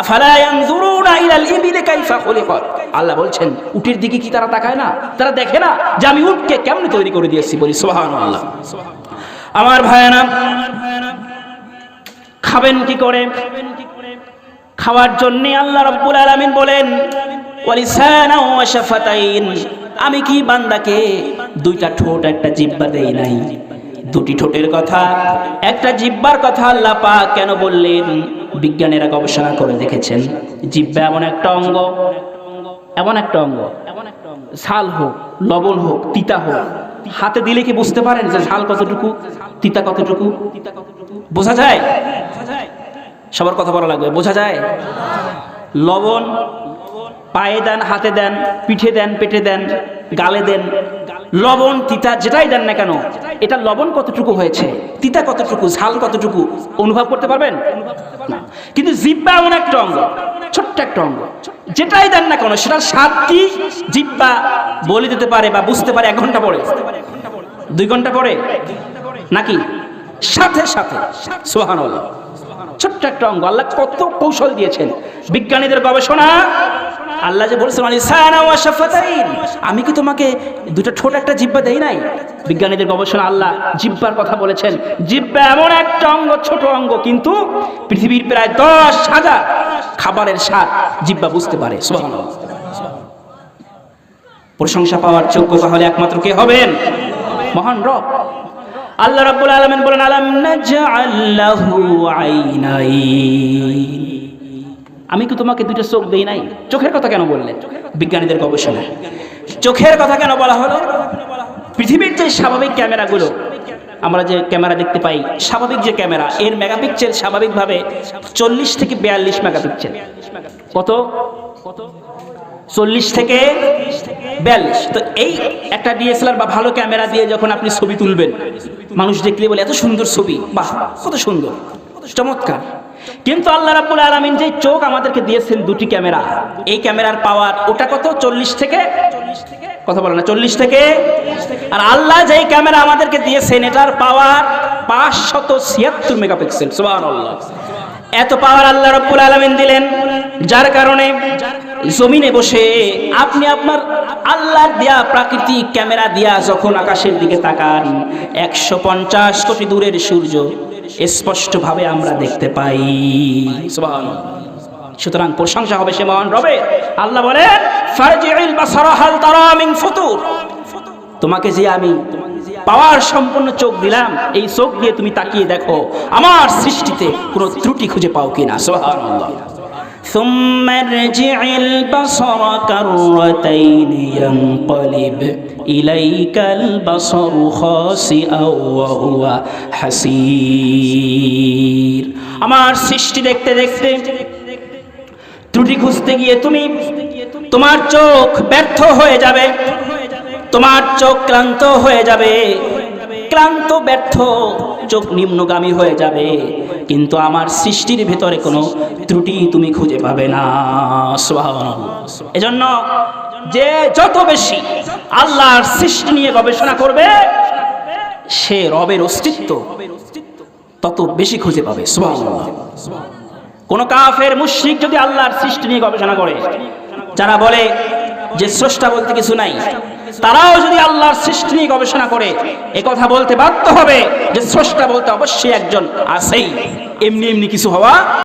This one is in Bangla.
আফালা ইয়ানজুরুনা ইলাল ইবিলি কাইফা খুলিকাত। আল্লাহ বলছেন উটের দিকে কি তারা তাকায় না? তারা দেখে না যে আমি উটকে কেমনে তৈরি করে দিয়েছি? বলি সুবহানাল্লাহ। আমার ভাইয়েরা, খাবেন কি করে? খাওয়ার জন্য আল্লাহ রাব্বুল আলামিন বলেন ওয়ালিসানা ওয়া শাফাতাইন। আমি কি বান্দাকে দুইটা ঠোঁট একটা জিহ্বা দেই নাই? দুটি ঠোঁটের কথা, একটা জিহ্বার কথা আল্লাহ পাক কেন বললেন? বিজ্ঞানীরা গবেষণা করে দেখেছেন জিহ্বা এমন একটা অঙ্গ, ঝাল হোক, লবণ হোক, তিতা হোক, হাতে দিলে কি বুঝতে পারেন যে ঝাল কতটুকু, তিতা কতটুকু? বোঝা যায়? সবার কথা বলা লাগবে, বোঝা যায়? লবণ পায়ে দেন, হাতে দেন, পিঠে দেন, পেটে দেন, গালে দেন, লবণ তিতা যেটাই দেন না কেন, এটা লবণ কতটুকু হয়েছে, তিতা কতটুকু, ঝাল কতটুকু অনুভব করতে পারবেন না। কিন্তু জিহ্বা এমন একটা অঙ্গ, ছোট্ট একটা অঙ্গ, যেটাই দেন না কেন সেটার স্বাদ কি জিহ্বা বলে দিতে পারে বা বুঝতে পারে 1 ঘন্টা পরে, 2 ঘন্টা পরে, নাকি সাথে সাথে। সুবহানাল্লাহ। ছোট্ট একটা অঙ্গ, আল্লাহ কত কৌশল দিয়েছেন। বিজ্ঞানীদের গবেষণা, আল্লাহ যে বলছেন লিসানা ওয়া শাফাতাইন, আমি কি তোমাকে দুটো ঠোঁট একটা জিহ্বা দেই নাই? বিজ্ঞানীদের গবেষণা আল্লাহ জিহ্বার কথা বলেছেন। জিহ্বা এমন একটা অঙ্গ, ছোট অঙ্গ, কিন্তু পৃথিবীর প্রায় 10,000 খাবারের স্বাদ জিহ্বা বুঝতে পারে। সুবহানাল্লাহ। প্রশংসা পাওয়ার যোগ্য তাহলে একমাত্র কে হবেন? মহান রব আল্লাহ রাব্বুল আলামিন বলেন আলাম নাজআল লাহু আইনাইন। আমি কি তোমাকে দুটো চোখ দেই নাই? চোখের কথা কেন বললেন? বিজ্ঞানীদের গবেষণা চোখের কথা কেন বলা হলো? পৃথিবীর যে স্বাভাবিক ক্যামেরাগুলো আমরা যে ক্যামেরা দেখতে পাই, স্বাভাবিক যে ক্যামেরা, এর মেগাপিক্সেল স্বাভাবিকভাবে 40 থেকে 42 মেগাপিক্সেল। কত? 40 থেকে 42। তো এই একটা ডিএসএলআর বা ভালো ক্যামেরা দিয়ে যখন আপনি ছবি তুলবেন, মানুষ দেখলে বলে এত সুন্দর ছবি, বাহ কত সুন্দর, চমৎকার। কিন্তু আল্লাহ রাব্বুল আলামিন যে চোখ আমাদেরকে দিয়েছেন দুটি ক্যামেরা, এই ক্যামেরার পাওয়ার ওটা কত? 40 থেকে, কথা বলে না, 40 থেকে। আর আল্লাহ যেই ক্যামেরা আমাদেরকে দিয়েছেন এটার পাওয়ার 576 মেগাপিক্সেল। সুবহানাল্লাহ। এত পাওয়ার আল্লাহ রাব্বুল আলামিন দিলেন, যার কারণে জমিনে বসে আপনি আপনার আল্লাহর দেয়া প্রাকৃতিক ক্যামেরা দিয়া যখন আকাশের দিকে তাকান, 150 কোটি দূরের সূর্য স্পষ্টভাবে আমরা দেখতে পাই। সুবহানাল্লাহ। সুতরাং প্রশংসা হবে সে মহান রবের। আল্লাহ বলেন ফারজিউল বাসারা হাল তারা মিন ফুতুর। তোমাকে যে আমি পাওয়ার সম্পন্ন চোখ দিলাম, এই চোখ দিয়ে তুমি তাকিয়ে দেখো আমার সৃষ্টিতে কোনো ত্রুটি খুঁজে পাও কিনা। সুবহানাল্লাহ। ثم ارجع البصر كرتين ينقلب إليك البصر خاسئا وهو حسير। আমার সৃষ্টি দেখতে দেখতে ত্রুটি খুঁজতে গিয়ে তোমার চোখ ব্যর্থ হয়ে যাবে, তোমার চোখ ক্লান্ত হয়ে যাবে, ক্লান্ত ব্যর্থ চোখ নিম্নগামী হয়ে যাবে, কিন্তু আমার সৃষ্টির ভিতরে কোনো ত্রুটি তুমি খুঁজে পাবে না। সুবহানাল্লাহ। এজন্য যে যত বেশি আল্লাহর সৃষ্টি নিয়ে গবেষণা করবে, সে রবের অস্তিত্ব তত বেশি খুঁজে পাবে। সুবহানাল্লাহ। কোন কাফের মুশরিক যদি আল্লাহর সৃষ্টি নিয়ে গবেষণা করে, যারা বলে যে স্রষ্টা বলতে কিছু নাই, তারাও যদি আল্লাহর সৃষ্টি নিয়ে গবেষণা করে, একথা বলতে বাধ্য হবে যে স্রষ্টা বলতে অবশ্যই একজন আছেই, এমনি এমনি কিছু হওয়া